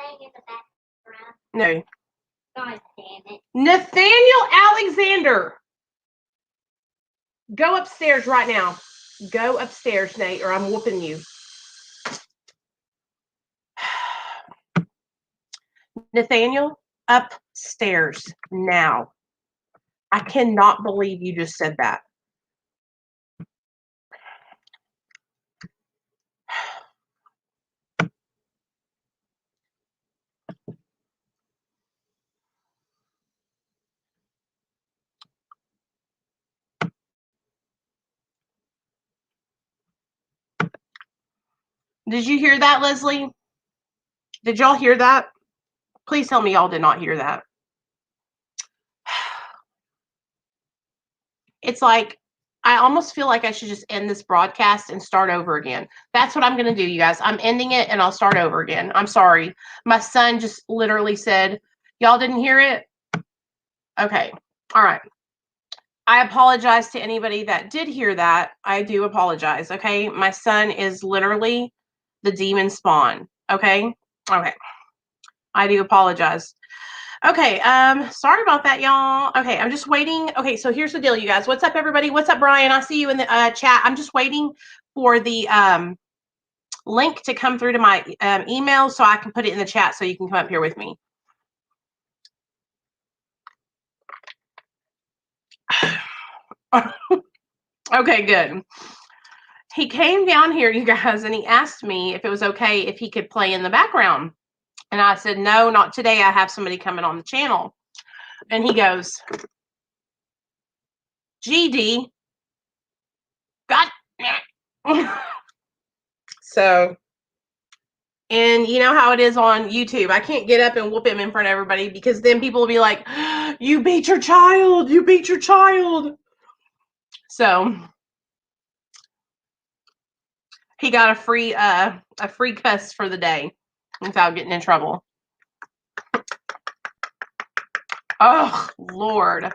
playing in the background? No. God damn it. Nathaniel Alexander. Go upstairs right now. Go upstairs, Nate, or I'm whooping you. Nathaniel, upstairs now. I cannot believe you just said that. Did you hear that, Leslie? Did y'all hear that? Please tell me y'all did not hear that. It's like, I almost feel like I should just end this broadcast and start over again. That's what I'm going to do, you guys. I'm ending it and I'll start over again. I'm sorry. My son just literally said, y'all didn't hear it? Okay. All right. I apologize to anybody that did hear that. I do apologize. Okay. My son is literally the demon spawn. Okay. Okay. I do apologize. Okay, sorry about that, y'all. Okay, I'm just waiting. Okay, so here's the deal, you guys. What's up, everybody? What's up, Brian? I see you in the chat. I'm just waiting for the link to come through to my email so I can put it in the chat so you can come up here with me. Okay, good. He came down here, you guys, and he asked me if it was okay if he could play in the background. And I said, no, not today. I have somebody coming on the channel. And he goes, GD, God. So, and you know how it is on YouTube. I can't get up and whoop him in front of everybody because then people will be like, you beat your child. You beat your child. So he got a free cuss for the day without getting in trouble. Oh, Lord.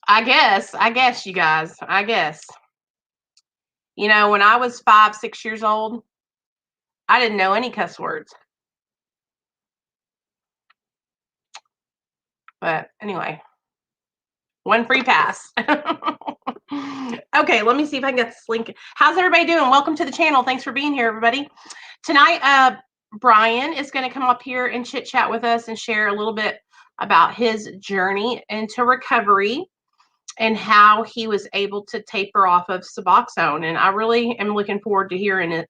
I guess you guys, I guess. You know, when I was 5, 6 years old, I didn't know any cuss words. But anyway, one free pass. Okay, let me see if I can get this link. How's everybody doing? Welcome to the channel. Thanks for being here, everybody. Tonight, Brian is going to come up here and chit chat with us and share a little bit about his journey into recovery and how he was able to taper off of Suboxone. And I really am looking forward to hearing it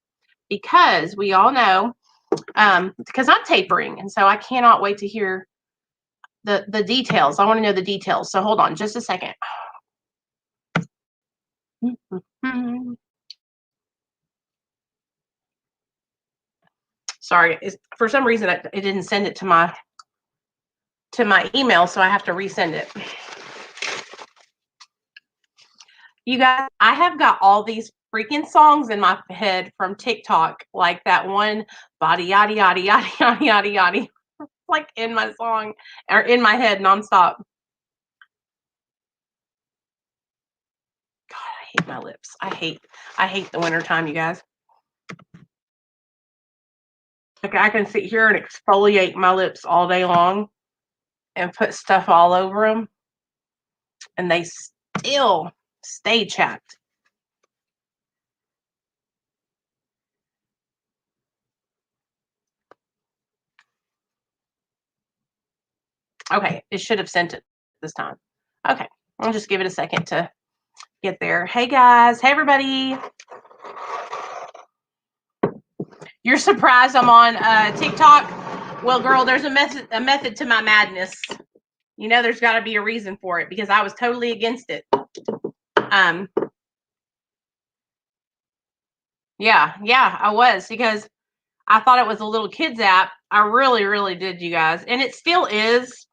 because we all know, because I'm tapering. And so I cannot wait to hear the details. I want to know the details. So hold on just a second. Sorry, for some reason it didn't send it to my email, so I have to resend it. You guys, I have got all these freaking songs in my head from TikTok, like that one body yaddy yaddy yaddy yaddy yaddy yaddy, like in my song or in my head nonstop. God, I hate my lips. I hate the winter time, you guys. Like I can sit here and exfoliate my lips all day long and put stuff all over them, and they still stay chapped. Okay, it should have sent it this time. Okay, I'll just give it a second to get there. Hey guys, hey everybody. You're surprised I'm on TikTok? Well, girl, there's a method to my madness. You know, there's got to be a reason for it because I was totally against it. Yeah, I was because I thought it was a little kids app. I really, really did, you guys, and it still is.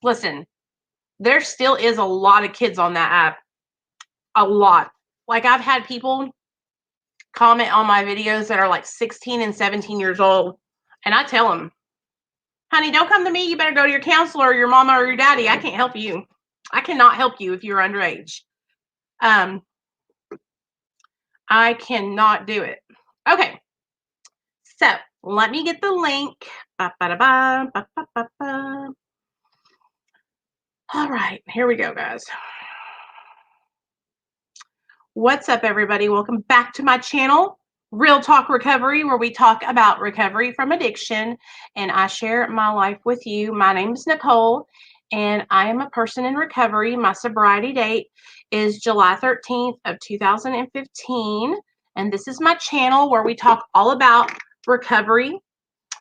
Listen, there still is a lot of kids on that app. A lot. Like I've had people comment on my videos that are like 16 and 17 years old. And I tell them, honey, don't come to me. You better go to your counselor or your mama or your daddy. I can't help you. I cannot help you if you're underage. I cannot do it. Okay. So Let me get the link. Ba-ba-da-ba, ba-ba-ba-ba. All right, here we go, guys. What's up, everybody? Welcome back to my channel, Real Talk Recovery, where we talk about recovery from addiction, and I share my life with you. My name is Nicole, and I am a person in recovery. My sobriety date is July 13th of 2015, and this is my channel where we talk all about recovery,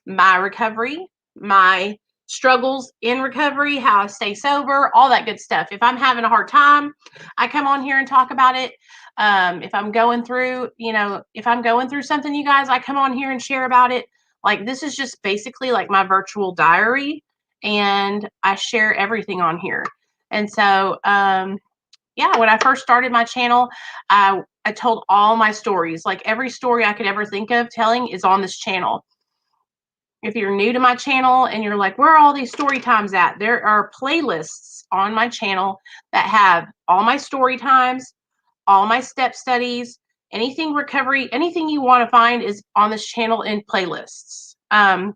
my struggles in recovery, how I stay sober, all that good stuff. If I'm having a hard time, I come on here and talk about it. If I'm going through, if I'm going through something, you guys, I come on here and share about it. Like, this is just basically like my virtual diary, and I share everything on here. And so, yeah, when I first started my channel, I told all my stories. Like, every story I could ever think of telling is on this channel. If you're new to my channel and you're like, where are all these story times at? There are playlists on my channel that have all my story times, all my step studies, anything recovery, anything you want to find is on this channel in playlists. Brian,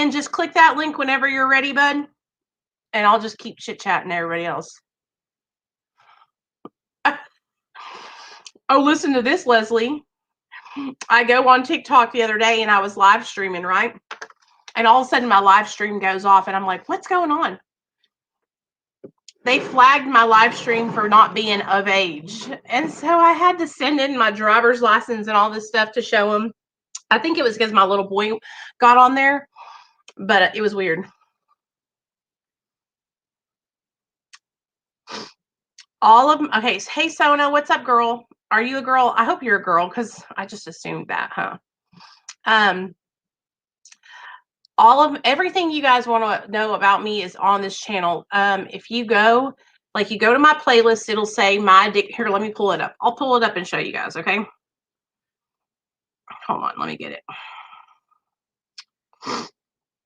just click that link whenever you're ready, bud. And I'll just keep chit-chatting to everybody else. Oh, listen to this, Leslie. I go on TikTok the other day and I was live streaming, right? And all of a sudden my live stream goes off and I'm like, what's going on? They flagged my live stream for not being of age. And so I had to send in my driver's license and all this stuff to show them. I think it was because my little boy got on there, but it was weird. All of them. Okay. Hey, Sona, what's up, girl? Are you a girl? I hope you're a girl because I just assumed that, huh? All of everything you guys want to know about me is on this channel. If you go, you go to my playlist, it'll say here, let me pull it up. I'll pull it up and show you guys, okay? Hold on, let me get it.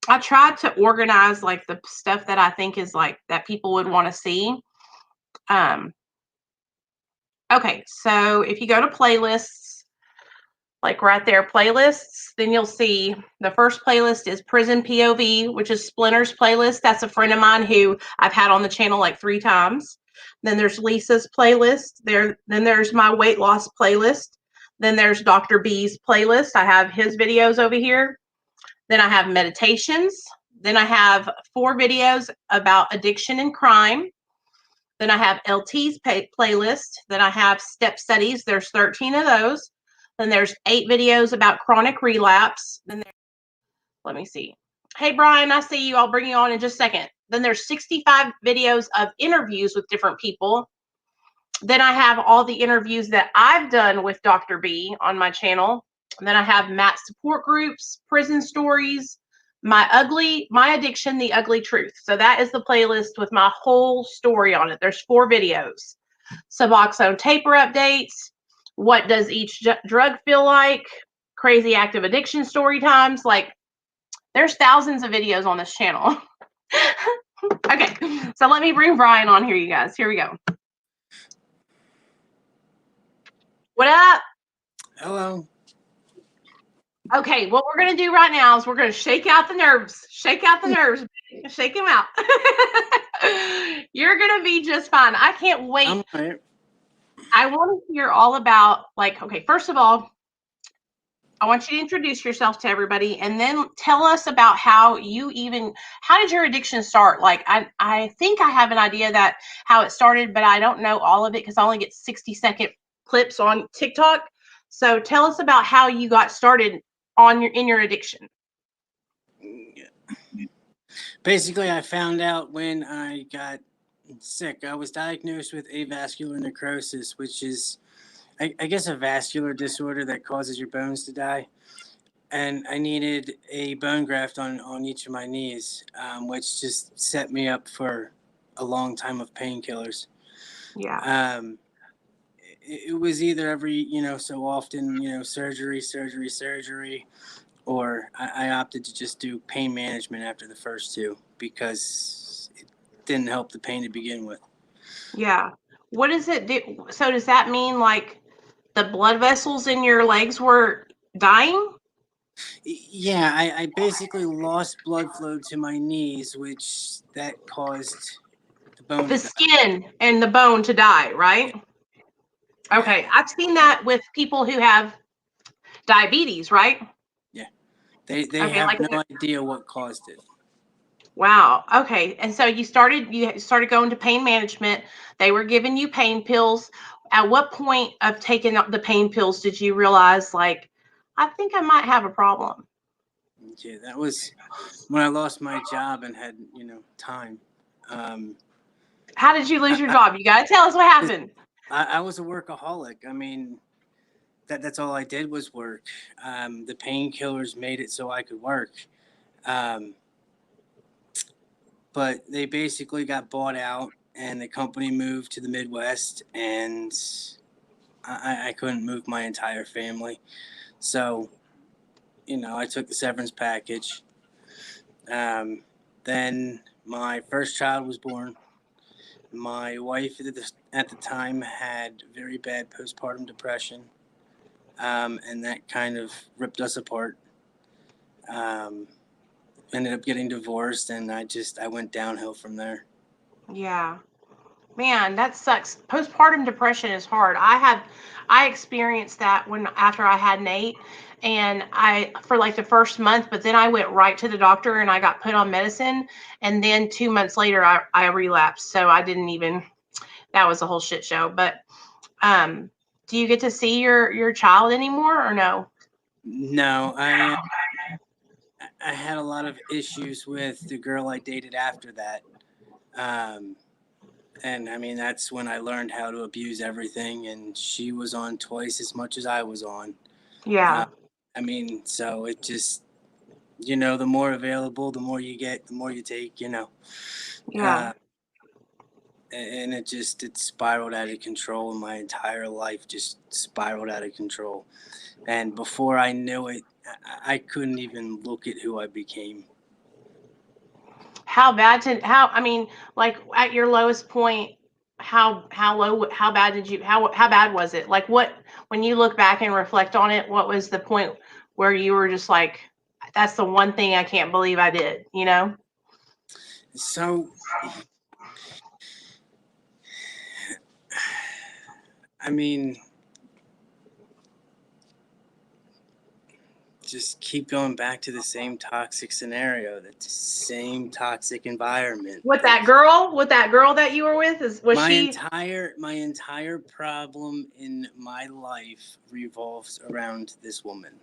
I tried to organize like the stuff that I think is like that people would want to see. Okay, so if you go to playlists, like right there, playlists, then you'll see the first playlist is Prison POV, which is Splinter's playlist. That's a friend of mine who I've had on the channel like 3 times. Then there's Lisa's playlist. Then there's my weight loss playlist. Then there's Dr. B's playlist. I have his videos over here. Then I have meditations. Then I have 4 videos about addiction and crime. Then I have LT's playlist. Then I have step studies. There's 13 of those. Then there's 8 videos about chronic relapse. Then let me see. Hey, Brian, I see you. I'll bring you on in just a second. Then there's 65 videos of interviews with different people. Then I have all the interviews that I've done with Dr. B on my channel. And then I have Matt support groups, prison stories, my addiction, the ugly truth. So that is the playlist with my whole story on it. There's 4 videos. Suboxone taper updates. What does each drug feel like? Crazy active addiction story times. Like, there's thousands of videos on this channel. Okay, so let me bring Brian on here, you guys. Here we go. What up? Hello. Okay, what we're going to do right now is we're going to shake out the nerves. Shake out the nerves. Shake them out. You're going to be just fine. I can't wait. I'm right. I want to hear all about, okay, first of all, I want you to introduce yourself to everybody and then tell us about how did your addiction start? Like, I think I have an idea that how it started, but I don't know all of it because I only get 60-second clips on TikTok. So tell us about how you got started in your addiction. Basically, I found out when I got sick. I was diagnosed with avascular necrosis, which is, I guess, a vascular disorder that causes your bones to die. And I needed a bone graft on each of my knees, which just set me up for a long time of painkillers. Yeah. It was either every, so often, surgery, or I opted to just do pain management after the first 2 because it didn't help the pain to begin with. Yeah. What does it do? So does that mean like the blood vessels in your legs were dying? Yeah, I basically lost blood flow to my knees, which that caused the bone The to die. skin and the bone to die, right? Yeah. Okay. I've seen that with people who have diabetes, right? They Okay, have like no idea what caused it. wow. Okay. And so you started going to pain management. They were giving you pain pills. At what point of taking the pain pills did you realize, like, I think I might have a problem? Yeah, that was when I lost my job and had, time. How did you lose I, your I, job? You got to tell us what happened. I was a workaholic. I mean, that's all I did was work. The painkillers made it so I could work. Um, but they basically got bought out and the company moved to the Midwest, and I couldn't move my entire family. So, I took the severance package. Then my first child was born. My wife at the time had very bad postpartum depression, and that kind of ripped us apart. Um, Ended up getting divorced, and I went downhill from there. Yeah. Man, that sucks. Postpartum depression is hard. I experienced that after I had Nate, and I for like the first month, but then I went right to the doctor and I got put on medicine, and then 2 months later I relapsed. So I didn't even. That was a whole shit show. But do you get to see your child anymore or no? No, I had a lot of issues with the girl I dated after that. Um, and I mean, that's when I learned how to abuse everything, and she was on twice as much as I was on. Yeah. I mean, so it just, the more available, the more you get, the more you take. Yeah. And it spiraled out of control, and my entire life just spiraled out of control. And before I knew it, I couldn't even look at who I became. I mean, like at your lowest point, how bad was it? Like when you look back and reflect on it, what was the point where you were just like, that's the one thing I can't believe I did, you know? So, I mean, just keep going back to the same toxic scenario, the same toxic environment. With that girl that you were with, was My she? entire problem in my life revolves around this woman.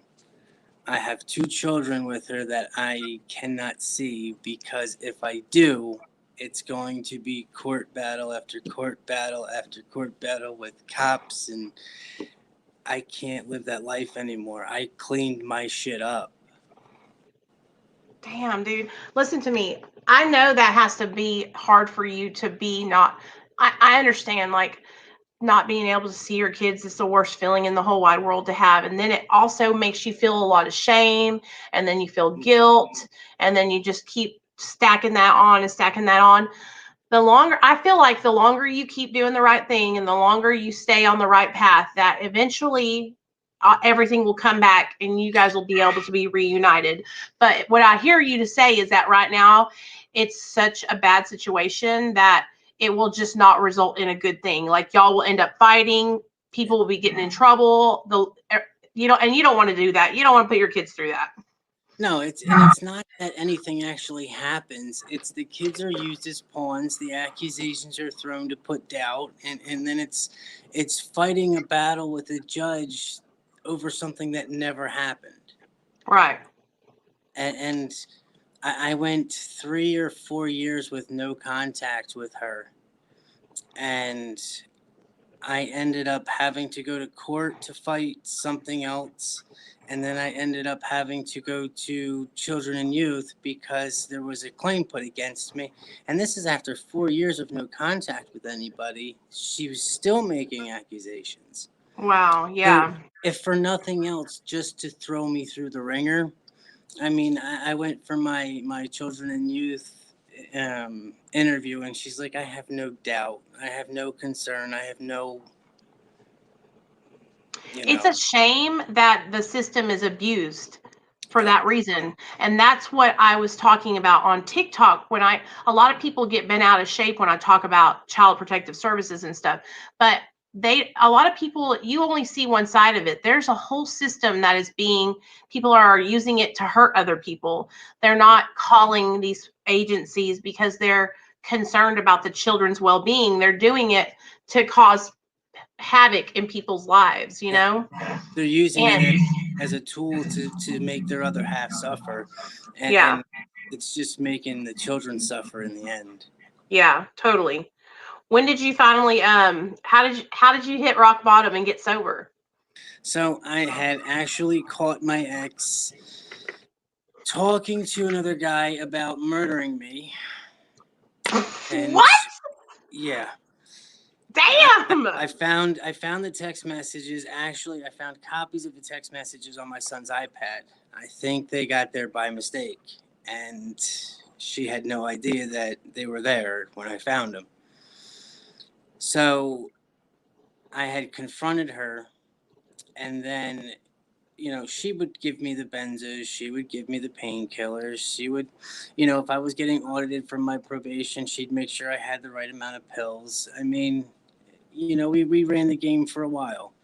I have 2 children with her that I cannot see, because if I do, it's going to be court battle after court battle after court battle with cops, and I can't live that life anymore. I cleaned my shit up. Damn, dude. Listen to me. I know that has to be hard for you to be not. I understand, like, not being able to see your kids is the worst feeling in the whole wide world to have. And then it also makes you feel a lot of shame, and then you feel guilt, and then you just keep stacking that on and stacking that on. I feel like the longer you keep doing the right thing and the longer you stay on the right path, that eventually everything will come back and you guys will be able to be reunited. But what I hear you to say is that right now it's such a bad situation that it will just not result in a good thing. Like y'all will end up fighting, people will be getting in trouble. And you don't want to do that. You don't want to put your kids through that. No, it's not that anything actually happens. It's the kids are used as pawns. The accusations are thrown to put doubt, and then it's fighting a battle with a judge over something that never happened. Right. And I went 3 or 4 years with no contact with her, and I ended up having to go to court to fight something else. And then I ended up having to go to children and youth because there was a claim put against me. And this is after 4 years of no contact with anybody. She was still making accusations. Wow. So Yeah. if for nothing else, just to throw me through the ringer. I mean, I went for my children and youth interview, and she's like, I have no doubt. I have no concern. I have no It's a shame that the system is abused for that reason. And that's what I was talking about on TikTok when a lot of people get bent out of shape when I talk about child protective services and stuff. But a lot of people, you only see one side of it. There's a whole system that is people are using it to hurt other people. They're not calling these agencies because they're concerned about the children's well-being. They're doing it to cause havoc in people's lives, you know? They're using it as a tool to make their other half suffer. And it's just making the children suffer in the end. Yeah, totally. When did you finally how did you hit rock bottom and get sober? So I had actually caught my ex talking to another guy about murdering me. And what? Yeah. Damn. I found the text messages. Actually, I found copies of the text messages on my son's iPad. I think they got there by mistake, and she had no idea that they were there when I found them. So I had confronted her, and then, she would give me the benzos. She would give me the painkillers. She would, if I was getting audited from my probation, she'd make sure I had the right amount of pills. I mean, we ran the game for a while.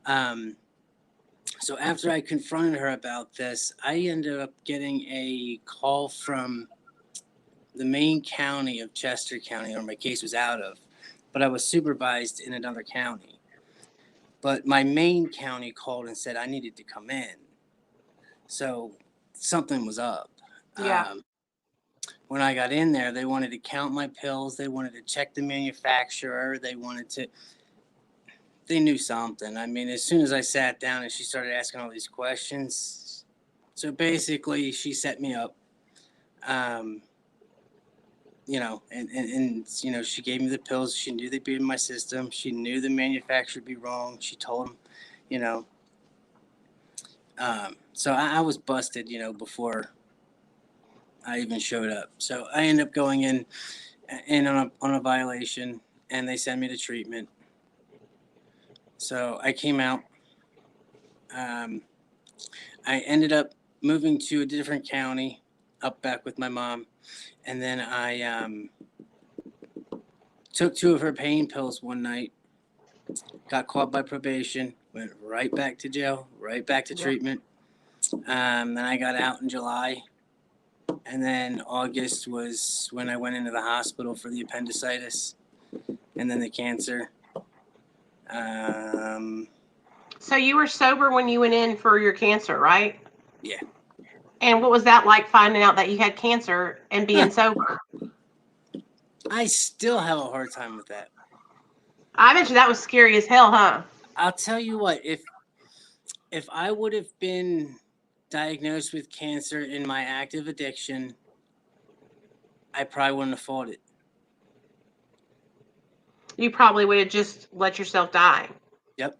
So after I confronted her about this, I ended up getting a call from the main county of Chester County, where my case was out of, but I was supervised in another county. But my main county called and said I needed to come in. So something was up. Yeah. When I got in there, they wanted to count my pills. They wanted to check the manufacturer. They knew something. I mean, as soon as I sat down and she started asking all these questions, so basically she set me up, and she gave me the pills. She knew they'd be in my system. She knew the manufacturer would be wrong. She told them, so I was busted, before I even showed up. So I ended up going in on a violation, and they sent me to treatment. So I came out. I ended up moving to a different county, up back with my mom, and then I took 2 of her pain pills one night. Got caught by probation. Went right back to jail. Right back to treatment. Then I got out in July, and then August was when I went into the hospital for the appendicitis, and then the cancer. So you were sober when you went in for your cancer, right? Yeah. And what was that like, finding out that you had cancer and being sober? I still have a hard time with that. I bet you that was scary as hell, huh? I'll tell you what, if I would have been diagnosed with cancer in my active addiction, I probably wouldn't have fought it. You probably would have just let yourself die. Yep.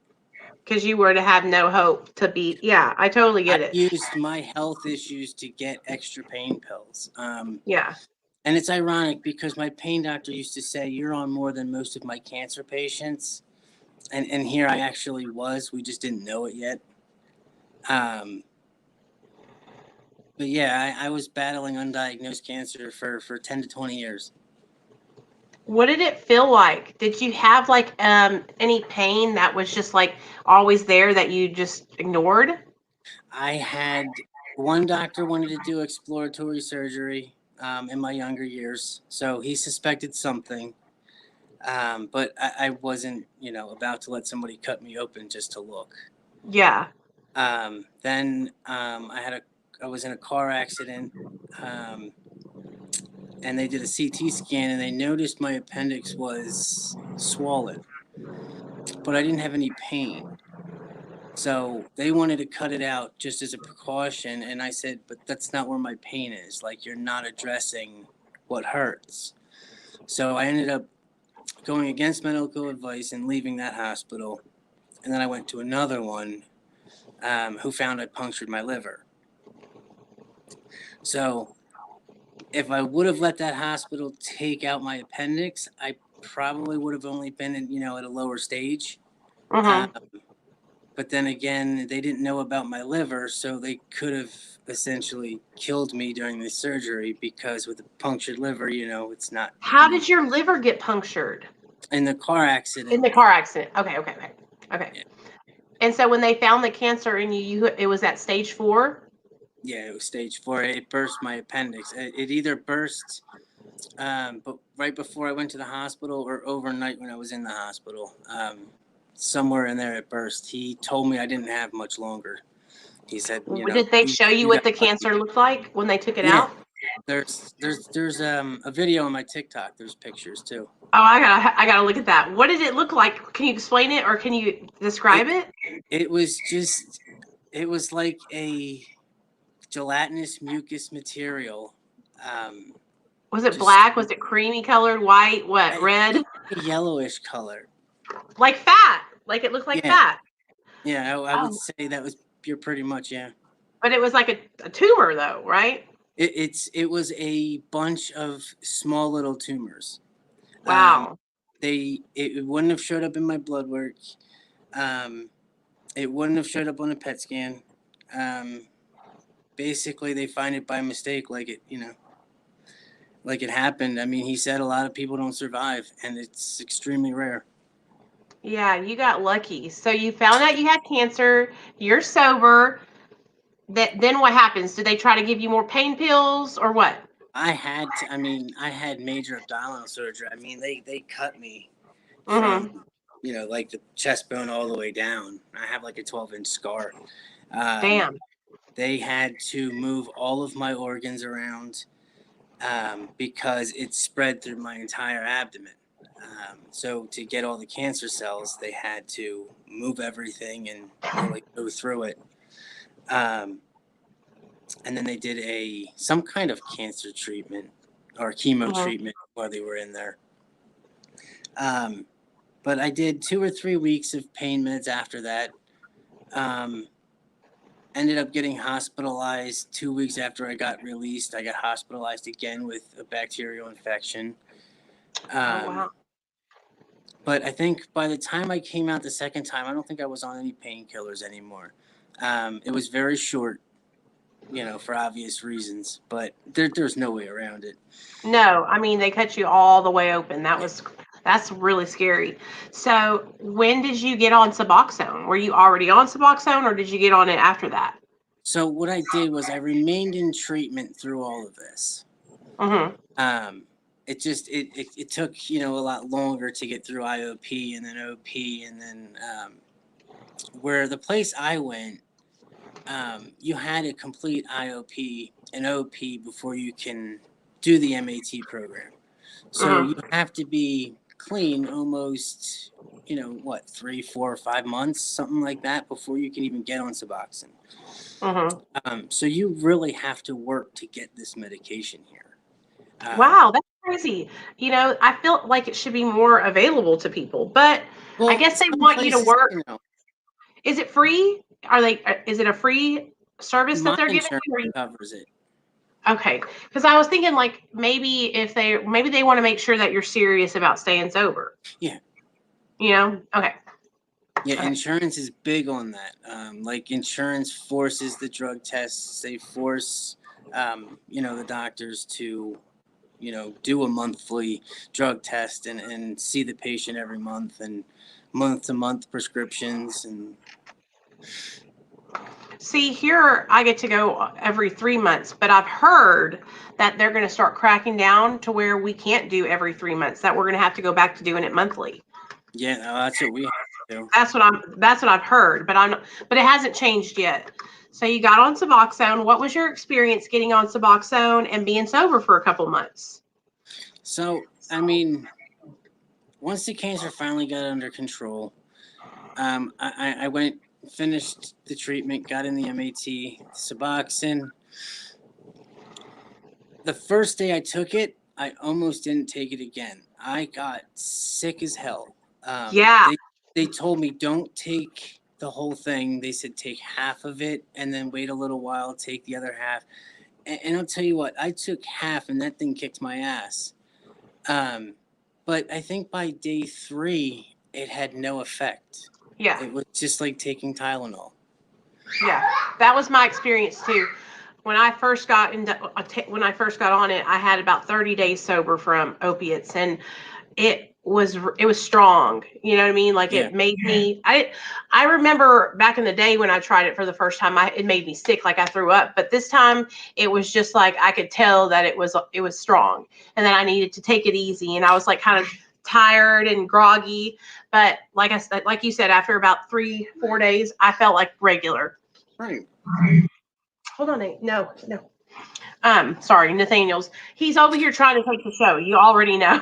Because you were to have no hope to be. Yeah, I totally get it. I used my health issues to get extra pain pills. Yeah. And it's ironic because my pain doctor used to say, you're on more than most of my cancer patients. And here I actually was. We just didn't know it yet. But yeah, I was battling undiagnosed cancer for 10 to 20 years. What did it feel like? Did you have like any pain that was just like always there that you just ignored? I had one doctor wanted to do exploratory surgery in my younger years. So he suspected something. But I wasn't, about to let somebody cut me open just to look. Yeah. Then I was in a car accident, and they did a CT scan, and they noticed my appendix was swollen, but I didn't have any pain. So they wanted to cut it out just as a precaution, and I said, but that's not where my pain is. Like, you're not addressing what hurts. So I ended up going against medical advice and leaving that hospital. And then I went to another one who found I punctured my liver. So if I would have let that hospital take out my appendix, I probably would have only been in, at a lower stage. Mm-hmm. But then again, they didn't know about my liver, so they could have essentially killed me during the surgery because with a punctured liver, it's not How did your liver get punctured? in the car In accident. the car accident. Okay. Yeah. And so when they found the cancer in you, it was at stage 4? Yeah, it was stage 4. It burst my appendix. It either burst but right before I went to the hospital or overnight when I was in the hospital. Somewhere in there it burst. He told me I didn't have much longer. He said, Did they show you what got the lucky. cancer looked like when they took it Yeah. out? There's a video on my TikTok. There's pictures too. Oh, I gotta look at that. What did it look like? Can you explain it or can you describe it? It was like a gelatinous mucus material. Was it Just- black? Was it creamy colored? White? What? Red? A yellowish color. Like fat? Like it looked like Yeah. fat? Yeah, I would Oh. say that was pretty much, yeah. But it was like a tumor, though, right? It was a bunch of small little tumors. Wow. It wouldn't have showed up in my blood work. It wouldn't have showed up on a PET scan. Basically, they find it by mistake, like it happened. I mean, he said a lot of people don't survive, and it's extremely rare. Yeah, you got lucky. So you found out you had cancer. You're sober. Then what happens? Did they try to give you more pain pills or what? I had major abdominal surgery. I mean, they cut me Mm-hmm. from, like the chest bone all the way down. I have like a 12-inch scar. Damn. They had to move all of my organs around because it spread through my entire abdomen. So to get all the cancer cells, they had to move everything and really go through it. And then they did some kind of cancer treatment or chemo treatment while they were in there. But I did 2 or 3 weeks of pain meds after that. Ended up getting hospitalized 2 weeks after I got released. I got hospitalized again with a bacterial infection. Wow. But I think by the time I came out the second time, I don't think I was on any painkillers anymore. It was very short, for obvious reasons, but there's no way around it. No, I mean they cut you all the way open. That's really scary. So when did you get on Suboxone? Were you already on Suboxone or did you get on it after that? So what I did was I remained in treatment through all of this. Mm-hmm. It just it took a lot longer to get through IOP and then OP and then where the place I went, you had to complete IOP and OP before you can do the MAT program. So you have to be clean almost 3, 4, or 5 months, something like that, before you can even get on Suboxone. So you really have to work to get this medication here. Wow, that's crazy. I feel like it should be more available to people, but I guess they want you to work. Is it free? Is it a free service that My they're giving you? insurance covers it. Okay, because I was thinking like maybe they want to make sure that you're serious about staying sober. Yeah. Okay. Yeah, Okay. insurance is big on that. Like insurance forces the drug tests. They force, the doctors to, do a monthly drug test and see the patient every month and month-to-month prescriptions. And See, here I get to go every 3 months, but I've heard that they're going to start cracking down to where we can't do every 3 months, that we're going to have to go back to doing it monthly. yeah, that's what we have to do. That's what I've heard, but it hasn't changed yet. So you got on Suboxone. What was your experience getting on Suboxone and being sober for a couple months? So, I mean, once the cancer finally got under control, I went, finished the treatment, got in the MAT, Suboxone. The first day I took it, I almost didn't take it again. I got sick as hell. Yeah. They told me don't take the whole thing. They said take half of it and then wait a little while, take the other half. And I'll tell you what, I took half and that thing kicked my ass. But I think by day 3, it had no effect. Yeah. It was just like taking Tylenol. Yeah, that was my experience too. When I first got on it, I had about 30 days sober from opiates, and it was strong. You know what I mean? Like Yeah. it made me. I remember back in the day when I tried it for the first time, it made me sick, like I threw up. But this time, it was just like I could tell that it was strong, and then I needed to take it easy, and I was like kind of tired and groggy. But like I said, like you said, after about 3-4 days, I felt like regular. Right. Hold on, Nate. No. Sorry, Nathaniel's. He's over here trying to take the show. You already know.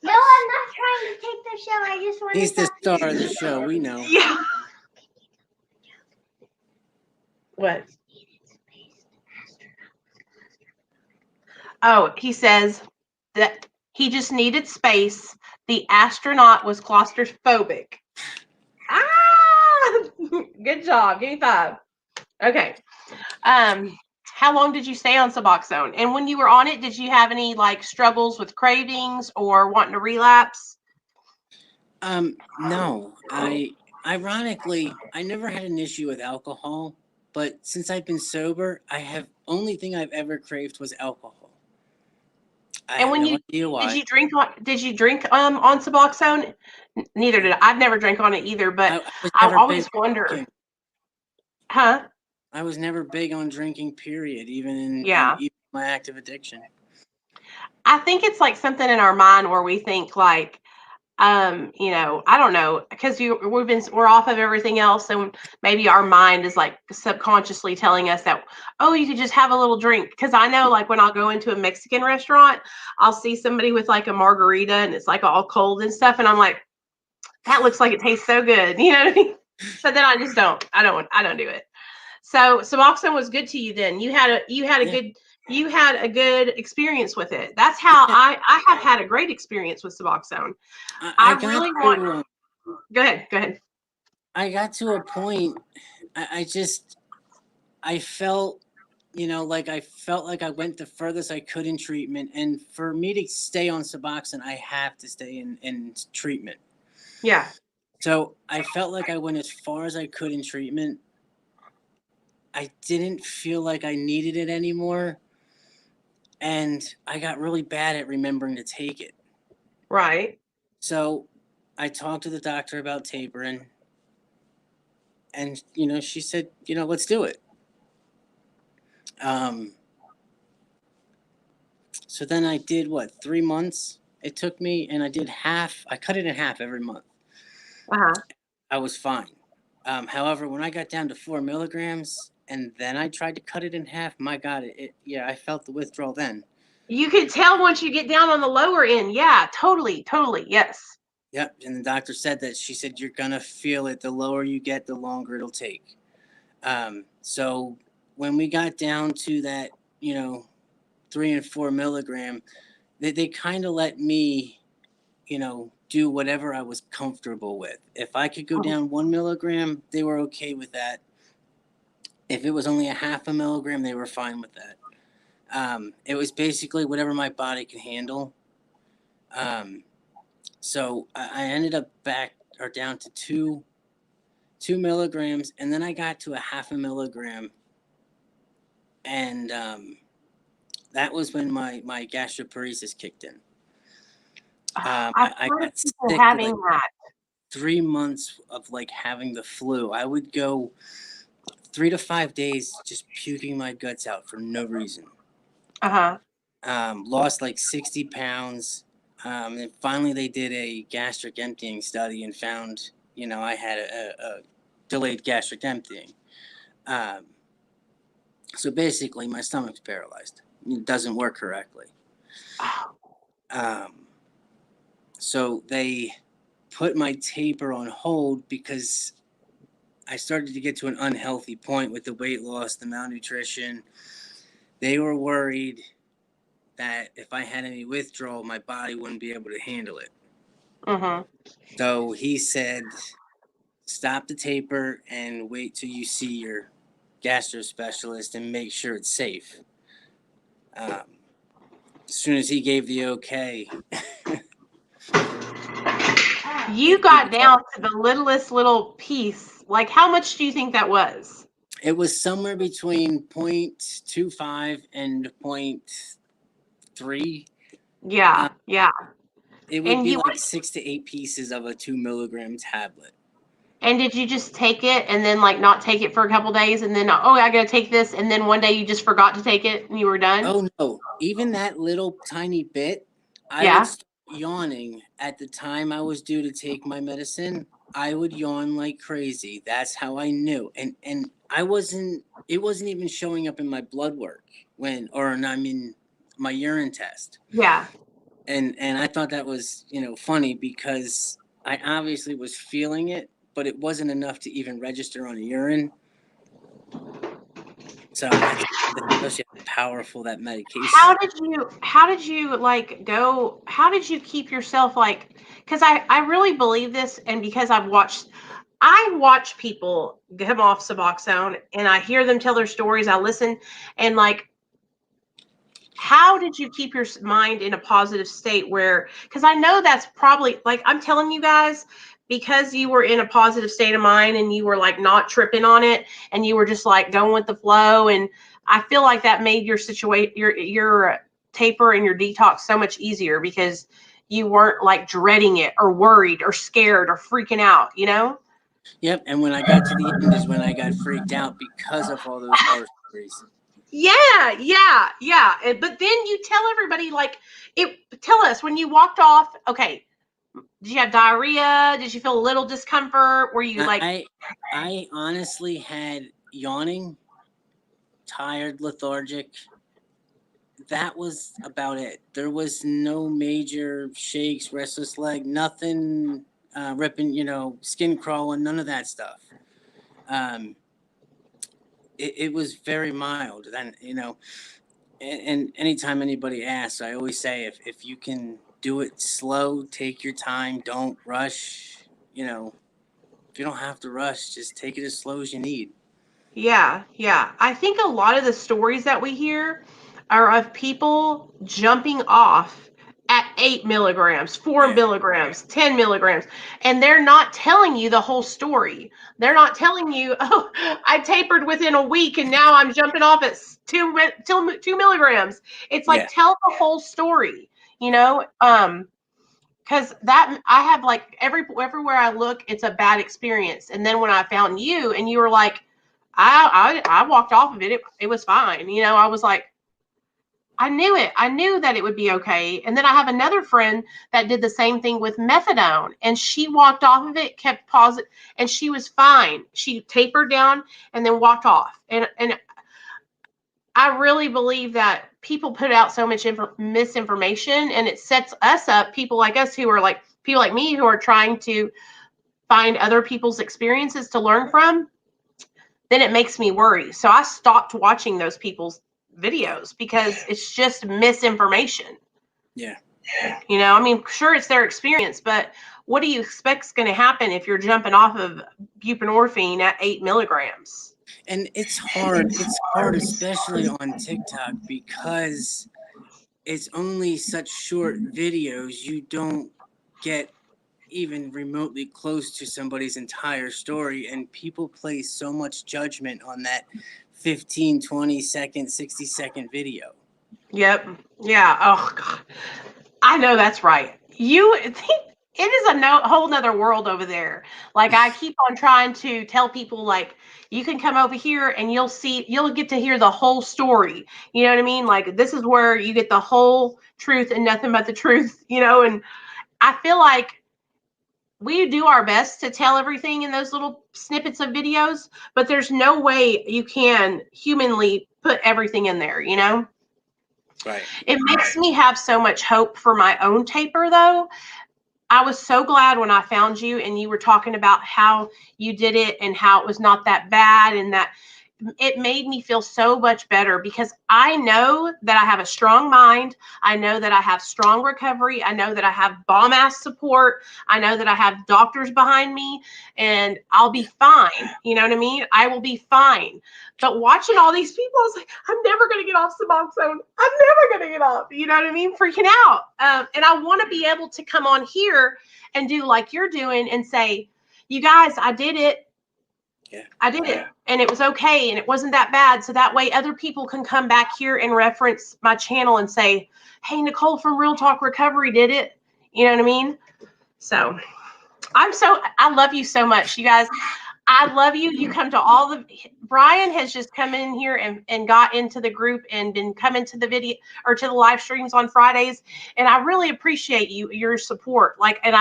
No, I'm not trying to take the show. I just want He's to the talk star to of the you. show. We know. Yeah. What? Oh, he says that he just needed space. The astronaut was claustrophobic. Ah! Good job. Give me 5. Okay. How long did you stay on Suboxone? And when you were on it, did you have any like struggles with cravings or wanting to relapse? No. Ironically, I never had an issue with alcohol, but since I've been sober, only thing I've ever craved was alcohol. I And have when no you idea why. did you drink on Suboxone? Neither did I. I've never drank on it either, but was I never always big wonder. drinking. Huh? I was never big on drinking, period, even in Yeah. even my active addiction. I think it's like something in our mind where we think like, I don't know, because we're off of everything else, and maybe our mind is like subconsciously telling us that, oh, you could just have a little drink. Because I know, like when I'll go into a Mexican restaurant, I'll see somebody with like a margarita and it's like all cold and stuff, and I'm like, that looks like it tastes so good, you know what I mean? So then I just don't. I don't do it. So Suboxone was good to you then. You had a good experience with it. That's how I have had a great experience with Suboxone. I really want. Go ahead. I got to a point. I felt, I felt like I went the furthest I could in treatment, and for me to stay on Suboxone, I have to stay in treatment. Yeah. So I felt like I went as far as I could in treatment. I didn't feel like I needed it anymore, and I got really bad at remembering to take it. Right. So I talked to the doctor about tapering, and she said, let's do it. So then I did 3 months it took me, and I did half. I cut it in half every month. I was fine. However, when I got down to 4 milligrams and then I tried to cut it in half, my God, I felt the withdrawal then. You could tell once you get down on the lower end. Yeah, totally. Yes. Yep. And the doctor said that. She said, you're going to feel it. The lower you get, the longer it'll take. So when we got down to that, 3 and 4 milligram, they kind of let me, do whatever I was comfortable with. If I could go down 1 milligram, they were okay with that. If it was only a half a milligram, they were fine with that. It was basically whatever my body could handle. So I ended up down to 2 milligrams, and then I got to a half a milligram. And that was when my gastroparesis kicked in. I got sick having that 3 months of having the flu. I would go 3 to 5 days just puking my guts out for no reason. Lost 60 pounds. And finally they did a gastric emptying study and found, I had a delayed gastric emptying. So basically my stomach's paralyzed. It doesn't work correctly. So they put my taper on hold because I started to get to an unhealthy point with the weight loss, the malnutrition. They were worried that if I had any withdrawal, my body wouldn't be able to handle it. So he said, stop the taper and wait till you see your gastro specialist and make sure it's safe. As soon as he gave the okay, You got down to the littlest little piece. Like, how much do you think that was? It was somewhere between 0.25 and 0.3. Yeah, yeah. It would And be you like 6 to 8 pieces of a 2 milligram tablet. and did you just take it and then like not take it for a couple days and then I gotta take this and then one day you just forgot to take it and you were done? Oh no! Even that little tiny bit, I Yeah. would start yawning at the time I was due to take my medicine. I would yawn like crazy. That's how I knew, and I wasn't. It wasn't even showing up in my blood work my urine test. Yeah. And I thought that was funny because I obviously was feeling it, but it wasn't enough to even register on urine. So it shows you how powerful that medication. How did you like go? How did you keep yourself like? Because I really believe this, and because I watch people come off Suboxone, and I hear them tell their stories. I listen, and like, how did you keep your mind in a positive state? Because I know that's probably like I'm telling you guys, because you were in a positive state of mind and you were like not tripping on it, and you were just like going with the flow, and I feel like that made your situation, your taper and your detox so much easier because you weren't like dreading it or worried or scared or freaking out, you know? Yep. And when I got to the end is when I got freaked out because of all those horror stories. Yeah. But then you tell everybody tell us when you walked off, okay, did you have diarrhea? Did you feel a little discomfort? Were you like... I honestly had yawning, tired, lethargic. That was about it. There was no major shakes, restless leg, nothing ripping, skin crawling, none of that stuff. It was very mild. And anytime anybody asks, I always say, if you can do it slow, take your time, don't rush. If you don't have to rush, just take it as slow as you need. Yeah. I think a lot of the stories that we hear are of people jumping off at 8 milligrams, 4 milligrams, 10 milligrams, and they're not telling you the whole story. They're not telling you, oh, I tapered within a week and now I'm jumping off at 2 milligrams. It's like, tell the whole story, because that I have like everywhere I look, it's a bad experience. And then when I found you and you were like, I walked off of it. It was fine. I was like, I knew it. I knew that it would be okay. And then I have another friend that did the same thing with methadone, and she walked off of it, kept positive, and she was fine. She tapered down and then walked off. And I really believe that people put out so much misinformation, and it sets us up, people like us who are like people like me who are trying to find other people's experiences to learn from. Then it makes me worry. So I stopped watching those people's videos because it's just misinformation. Yeah. Sure, it's their experience, but what do you expect is going to happen if you're jumping off of buprenorphine at 8 milligrams? And it's hard. It's hard, especially on TikTok, because it's only such short videos. You don't get even remotely close to somebody's entire story, and people place so much judgment on that 15, 20 second, 60-second video. Yep. Yeah. Oh God. I know that's right. It is a whole nother world over there. Like, I keep on trying to tell people, like, you can come over here and you'll get to hear the whole story. You know what I mean? Like, this is where you get the whole truth and nothing but the truth, and I feel like we do our best to tell everything in those little snippets of videos, but there's no way you can humanly put everything in there, Right. It makes me have so much hope for my own taper, though. I was so glad when I found you and you were talking about how you did it and how it was not that bad, and that it made me feel so much better because I know that I have a strong mind. I know that I have strong recovery. I know that I have bomb ass support. I know that I have doctors behind me and I'll be fine. You know what I mean? I will be fine. But watching all these people, I was like, I'm never going to get off Suboxone. I'm never going to get off. You know what I mean? Freaking out. And I want to be able to come on here and do like you're doing and say, you guys, I did it. Yeah. I did it and it was okay and it wasn't that bad. So that way other people can come back here and reference my channel and say, hey, Nicole from Real Talk Recovery did it. You know what I mean? So I love you so much. You guys, I love you. You come to all the, Brian has just come in here and got into the group and been coming to the video or to the live streams on Fridays. And I really appreciate your support. Like, and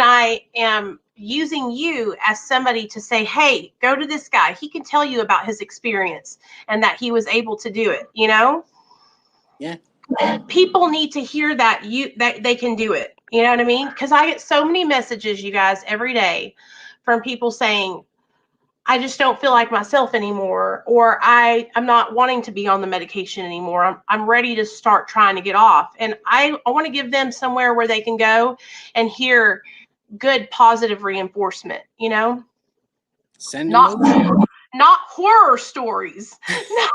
I am using you as somebody to say, hey, go to this guy. He can tell you about his experience and that he was able to do it, you know? Yeah. People need to hear that they can do it. You know what I mean? Because I get so many messages, you guys, every day from people saying, I just don't feel like myself anymore, or I'm not wanting to be on the medication anymore. I'm ready to start trying to get off. And I want to give them somewhere where they can go and hear good, positive reinforcement, you know? Send them over. Not horror stories. You know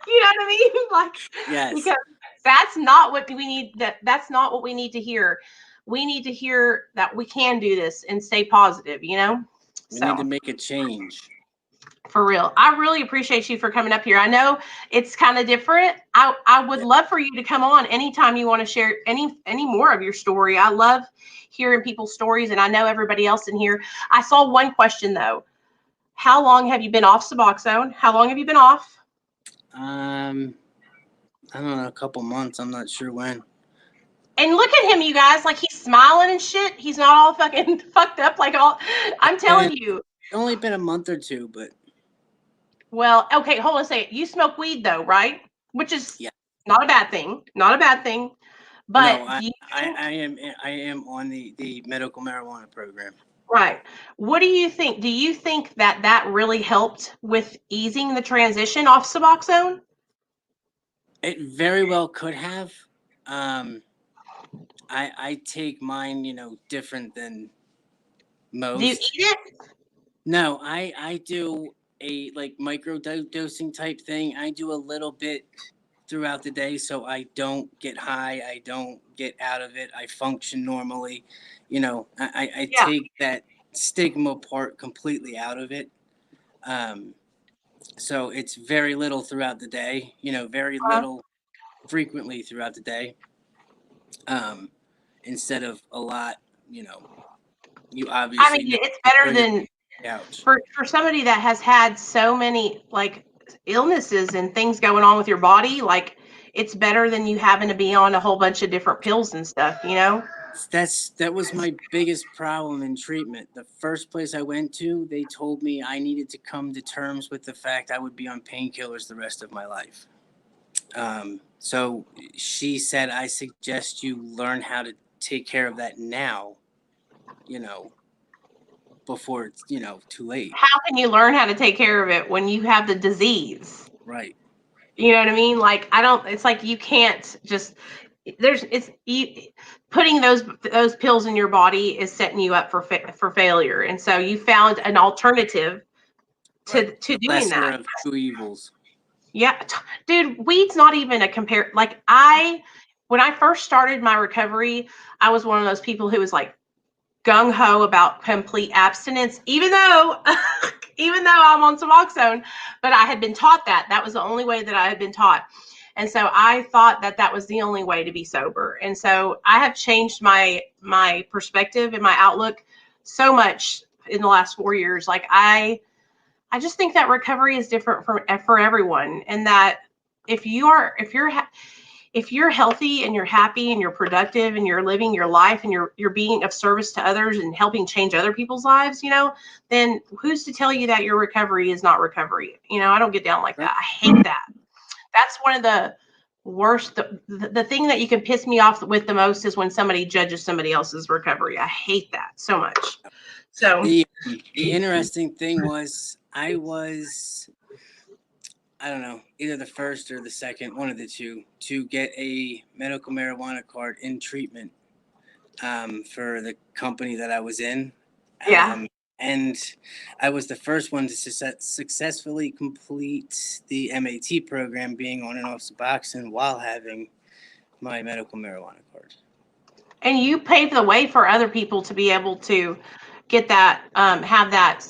what I mean? Like, Yes. Because that's not what we need. That's not what we need to hear. We need to hear that we can do this and stay positive, you know? We need to make a change. For real. I really appreciate you for coming up here. I know it's kind of different. I would love for you to come on anytime you want to share any more of your story. I love hearing people's stories, and I know everybody else in here. I saw one question though. How long have you been off Suboxone? How long have you been off? I don't know, a couple months. I'm not sure when. And look at him, you guys. Like, he's smiling and shit. He's not all fucking fucked up like all. I'm telling you. It's only been a month or two, but. Well, okay, hold on a second. You smoke weed though, right? Which is not a bad thing. Not a bad thing. But no, I am on the medical marijuana program. Right. What do you think? Do you think that really helped with easing the transition off Suboxone? It very well could have. I take mine, different than most. Do you eat it? No, I do a micro dosing type thing. I do a little bit throughout the day so I don't get high. I don't get out of it. I function normally. I take that stigma part completely out of it. So it's very little throughout the day, very little frequently throughout the day. Instead of a lot, you obviously. I mean, it's better than for somebody that has had so many illnesses and things going on with your body. Like, it's better than you having to be on a whole bunch of different pills and stuff, That was my biggest problem in treatment. The first place I went to, they told me I needed to come to terms with the fact I would be on painkillers the rest of my life. So she said, I suggest you learn how to take care of that now, before it's, too late. How can you learn how to take care of it when you have the disease? Right. You know what I mean? Like, it's like you can't just, putting those pills in your body is setting you up for failure. And so you found an alternative to doing that. Lesser of two evils. Yeah, dude, weed's not even a compare. Like, when I first started my recovery, I was one of those people who was like gung ho about complete abstinence, even though I'm on Suboxone, but I had been taught that was the only way that I had been taught. And so I thought that was the only way to be sober. And so I have changed my perspective and my outlook so much in the last 4 years. Like, I just think that recovery is different for everyone, and that if you're healthy and you're happy and you're productive and you're living your life and you're being of service to others and helping change other people's lives, then who's to tell you that your recovery is not recovery? I don't get down like that. I hate that. That's one of the worst. The thing that you can piss me off with the most is when somebody judges somebody else's recovery. I hate that so much. So the interesting thing was, I was I don't know, either the first or the second, one of the two, to get a medical marijuana card in treatment for the company that I was in. Yeah. And I was the first one to successfully complete the MAT program, being on and off Suboxone while having my medical marijuana card. And you paved the way for other people to be able to get that, have that,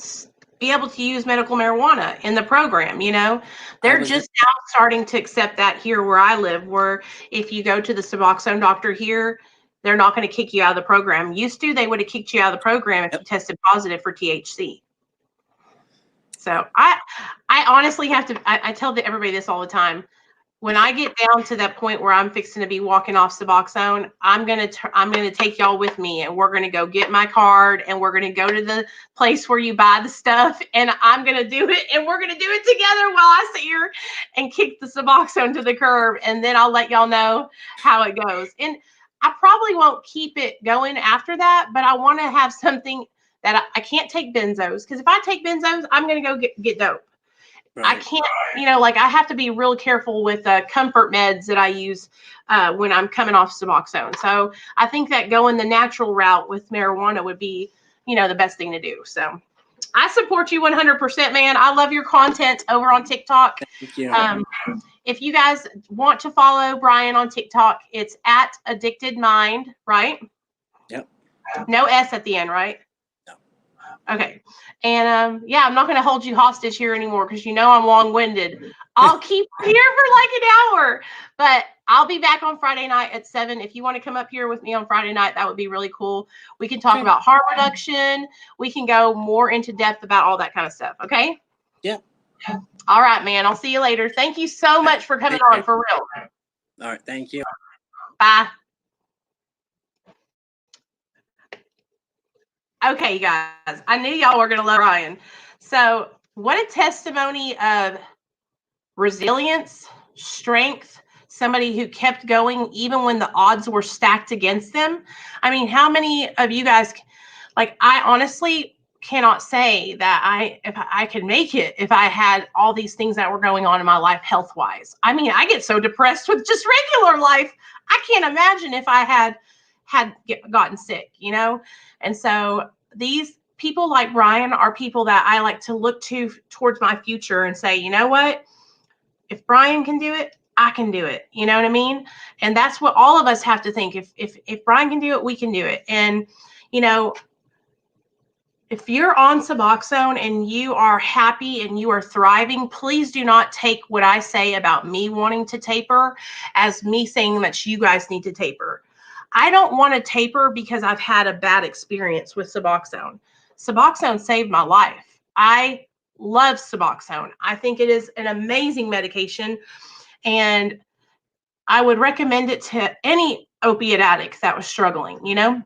be able to use medical marijuana in the program. You know, they're just now starting to accept that here where I live, where if you go to the Suboxone doctor here, they're not going to kick you out of the program. Used to, they would have kicked you out of the program if you tested positive for THC. So I honestly have to, I tell everybody this all the time. When I get down to that point where I'm fixing to be walking off Suboxone, I'm gonna take y'all with me, and we're gonna go get my card, and we're gonna go to the place where you buy the stuff, and I'm gonna do it, and we're gonna do it together while I sit here and kick the Suboxone to the curb, and then I'll let y'all know how it goes. And I probably won't keep it going after that, but I want to have something that I can't take benzos, because if I take benzos, I'm gonna go get dope. I can't, you know, like I have to be real careful with comfort meds that I use when I'm coming off Suboxone. So I think that going the natural route with marijuana would be, you know, the best thing to do. So I support you 100%, man. I love your content over on TikTok. Thank you. If you guys want to follow Brian on TikTok, it's at AddictedMind, right? Yep. No S at the end, right? Okay. And yeah, I'm not going to hold you hostage here anymore because you know I'm long-winded. I'll keep here for like an hour, but I'll be back on Friday night at 7. If you want to come up here with me on Friday night, that would be really cool. We can talk about harm reduction. We can go more into depth about all that kind of stuff. Okay? Yeah. All right, man. I'll see you later. Thank you so much for coming on, for real. All right. Thank you. Bye. Okay, you guys, I knew y'all were going to love Ryan. So what a testimony of resilience, strength, somebody who kept going even when the odds were stacked against them. I mean, how many of you guys, like, I honestly cannot say that if I could make it if I had all these things that were going on in my life health-wise. I mean, I get so depressed with just regular life. I can't imagine if I had gotten sick, you know? And so these people like Brian are people that I like to look to towards my future and say, you know what? If Brian can do it, I can do it. You know what I mean? And that's what all of us have to think. If Brian can do it, we can do it. And, you know, if you're on Suboxone and you are happy and you are thriving, please do not take what I say about me wanting to taper as me saying that you guys need to taper. I don't want to taper because I've had a bad experience with Suboxone. Suboxone saved my life. I love Suboxone. I think it is an amazing medication, and I would recommend it to any opiate addict that was struggling, you know?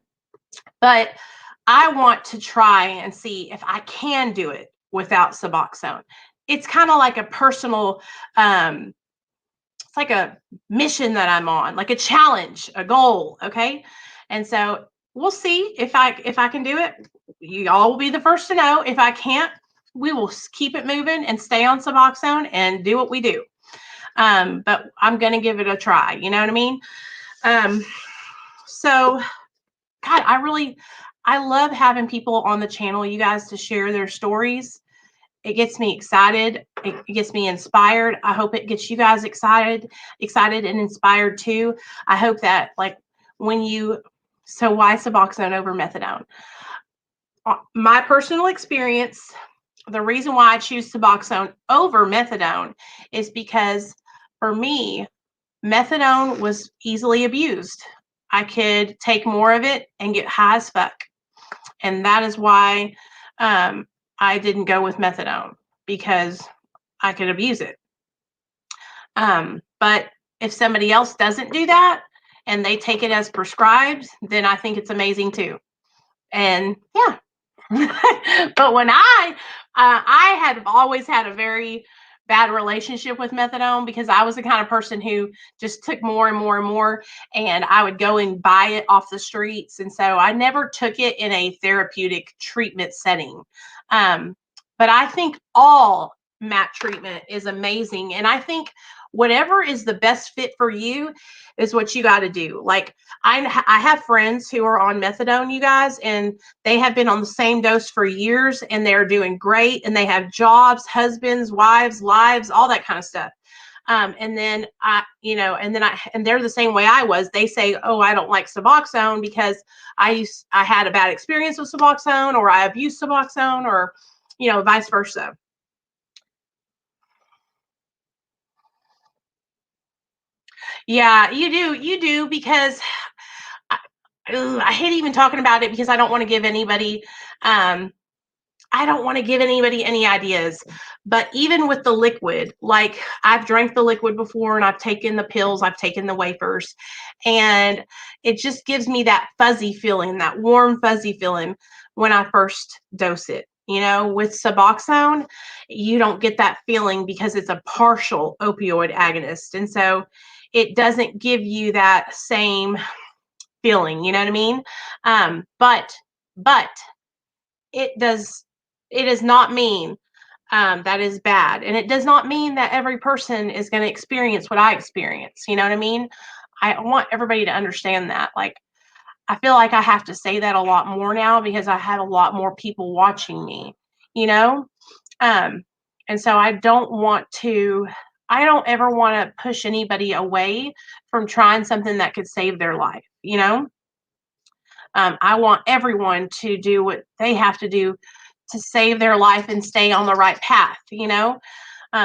But I want to try and see if I can do it without Suboxone. It's kind of like a personal, it's like a mission that I'm on, like a challenge, a goal. Okay. And so we'll see if I can do it. You all will be the first to know. If I can't, we will keep it moving and stay on Suboxone and do what we do. But I'm going to give it a try. You know what I mean? So God, I love having people on the channel, you guys, to share their stories. It gets me excited. It gets me inspired. I hope it gets you guys excited and inspired too. I hope that, like, so why Suboxone over Methadone? My personal experience, the reason why I choose Suboxone over Methadone is because for me, Methadone was easily abused. I could take more of it and get high as fuck. And that is why I didn't go with Methadone, because I could abuse it. But if somebody else doesn't do that and they take it as prescribed, then I think it's amazing too. And yeah. But when I had always had a very bad relationship with Methadone, because I was the kind of person who just took more and more and more, and I would go and buy it off the streets. And so I never took it in a therapeutic treatment setting. But I think all mat treatment is amazing. And I think whatever is the best fit for you is what you got to do. Like I have friends who are on methadone, you guys, and they have been on the same dose for years and they're doing great and they have jobs, husbands, wives, lives, all that kind of stuff. And then and they're the same way I was. They say, oh, I don't like Suboxone because I had a bad experience with Suboxone, or I abused Suboxone, or, vice versa. Yeah, you do, because I hate even talking about it because I don't want to give anybody, any ideas. But even with the liquid, like I've drank the liquid before and I've taken the pills, I've taken the wafers, and it just gives me that fuzzy feeling, that warm, fuzzy feeling when I first dose it. With Suboxone, you don't get that feeling because it's a partial opioid agonist. And so it doesn't give you that same feeling, you know what I mean? But it does not mean that is bad. And it does not mean that every person is going to experience what I experience. You know what I mean? I want everybody to understand that. Like, I feel like I have to say that a lot more now because I had a lot more people watching me, and so I don't ever want to push anybody away from trying something that could save their life, I want everyone to do what they have to do to save their life and stay on the right path,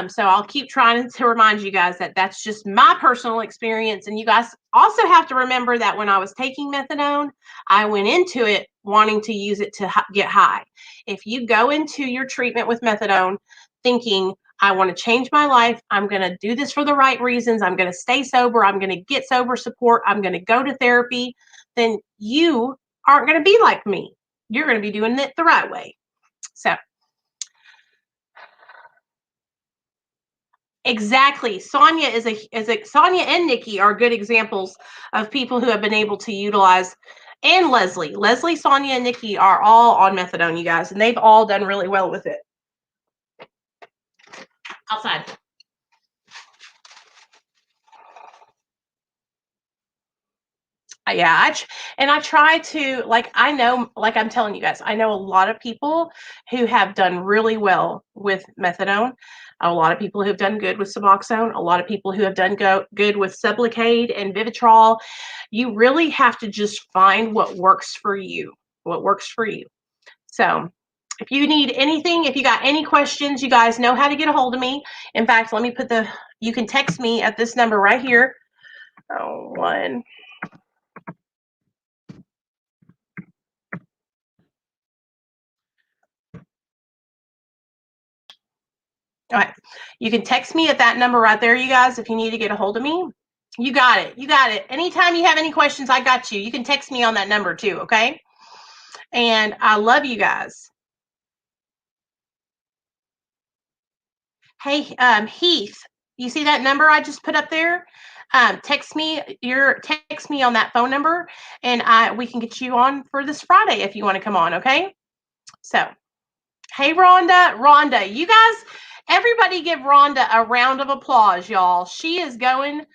So I'll keep trying to remind you guys that that's just my personal experience. And you guys also have to remember that when I was taking methadone, I went into it wanting to use it to get high. If you go into your treatment with methadone thinking, I want to change my life, I'm going to do this for the right reasons, I'm going to stay sober, I'm going to get sober support, I'm going to go to therapy, then you aren't going to be like me. You're going to be doing it the right way. So exactly. Sonia Sonia and Nikki are good examples of people who have been able to utilize, and Leslie, Sonia, and Nikki are all on methadone, you guys, and they've all done really well with it. Outside. Yeah, I try to, like, I know, like I'm telling you guys, I know a lot of people who have done really well with methadone, a lot of people who have done good with Suboxone, a lot of people who have done good with Sublocade and Vivitrol. You really have to just find what works for you, So if you need anything, if you got any questions, you guys know how to get a hold of me. In fact, let me you can text me at this number right here. Oh, one. All right. You can text me at that number right there, you guys, if you need to get a hold of me. You got it. Anytime you have any questions, I got you. You can text me on that number too, okay? And I love you guys. Hey, Heath, you see that number I just put up there? Text me on that phone number, and we can get you on for this Friday if you want to come on, okay? So, hey, Rhonda, you guys, everybody give Rhonda a round of applause, y'all. She is going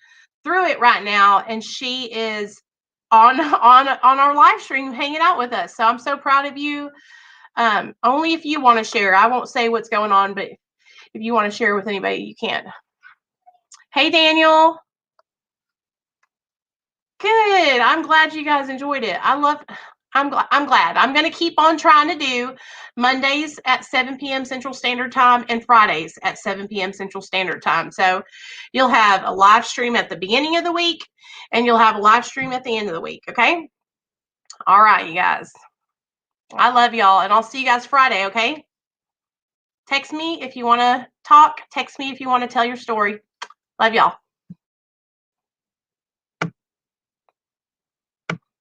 through it right now, and she is on our live stream hanging out with us. So I'm so proud of you. Only if you want to share. I won't say what's going on, but if you want to share with anybody, you can. Hey, Daniel. Good. I'm glad you guys enjoyed it. I'm glad. I'm going to keep on trying to do Mondays at 7 p.m. Central Standard Time and Fridays at 7 p.m. Central Standard Time. So you'll have a live stream at the beginning of the week and you'll have a live stream at the end of the week. Okay. All right, you guys. I love y'all, and I'll see you guys Friday. Okay. Text me if you want to talk. Text me if you want to tell your story. Love y'all.